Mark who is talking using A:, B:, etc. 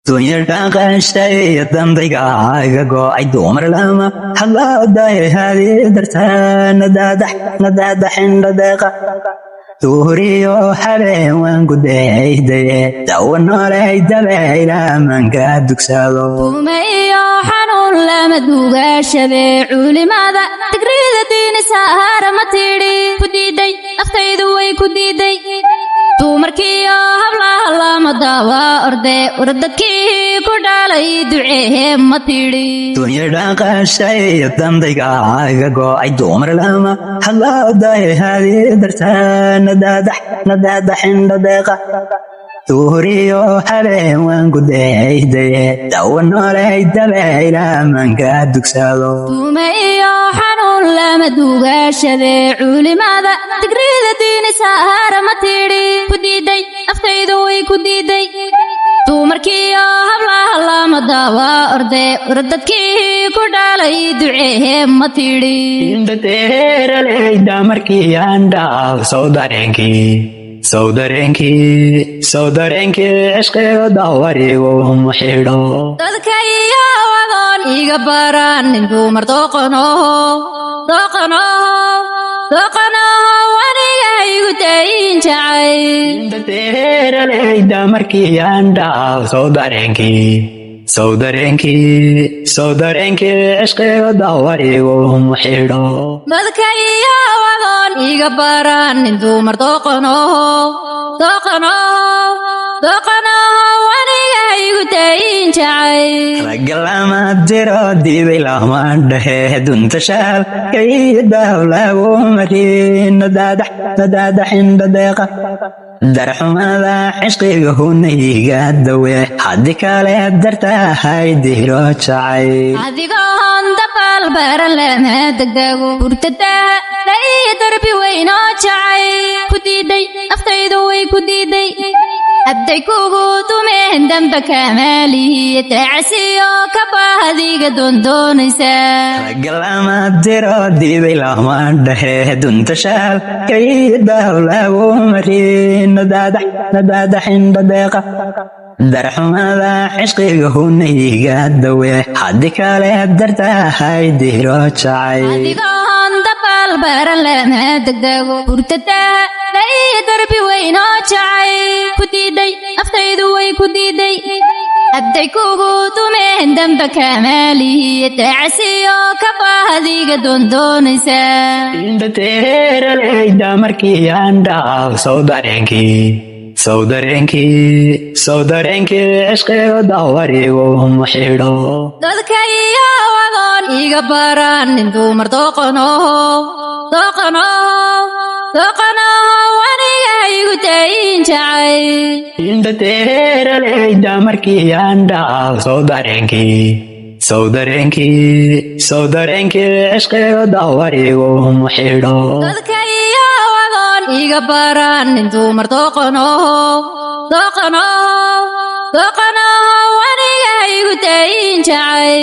A: Dunyar dhaqashada dambiga go'ay dumar lama haladay hadi dartan nadaadax indhadeeqa tuuriyo habeen waan gudayday dawan noolay dabayla manka dugsado
B: tumayo xanuun lama duugaashabe culimada tigrida diin saara ma tidhi ku diiday naftaydu way ku diiday dumarkiyo hablaha lama daawa ordadkii ku dhalay ducee ma tidhi
A: dunyar dhaqashada dambiga go'ay dumar lama haladay hadi dartan nadaadax indhadeeqa tuuriyo habeen waan gudayday dawan noolay dabayla manka dugsado
B: tumayo xanuun lama duugaashabe culimada tigrida diin saara ma tidhi ku diiday naftaydu way ku diiday dumarkiyo hablaha lama daawa ordadkii ku dhalay ducee ma tidhi
A: indhateeraleyda markii aan dhaaf soo dareenkii cishqiga dawarigu ma xidho
B: dadka iyo wadoon iga baran nin dumar doqonoho aniga igu dayin jacay
A: indhateeraleyda markii aan dhaaf soo dareenkii cishqiga dawarigu ma xidho
B: dadka iyo wadoon iga baran nin dumar doqonoho aniga igu dayin jacay
A: ragga lama diro diibay lama dhahe dunta shaalkay daaw lagu marin nadaadax indhadeeqa darxumada cishqiga hunayga dawe haddii kale dartahay diro jacay
B: adigoon dabal baran lama degdego hurtadaha lay darbi weynoo jacay ku diiday naftaydu way ku diiday hadday kugu dumeen damba kamaalihiya taacasiyo ka baahdiga doondoonaysa
A: ragga lama diro diibay lama dhahe dunta shaalkay daaw lagu marin nadaadax indhadeeqa darxumada cishqiga hunayga dawe haddii kale dartahay diro jacay
B: adigoon dabal baran lama degdego hurtadaha lay darbi weynoo jacay ku diiday naftaydu way ku diiday hadday kugu dumeen damba kamaalihiya taacasiyo ka baahdiga doondoonaysa
A: indhateeraleyda markii aan dhaaf soo dareenkii cishqiga dawarigu ma xidho
B: dadka iyo wadoon iga baran nin dumar doqonoho aniga igu dayin jacay
A: indhateeraleyda markii aan dhaaf soo dareenkii cishqiga dawarigu ma xidho
B: dadka iyo wadoon iga baran nin dumar doqonoho aniga igu dayin jacay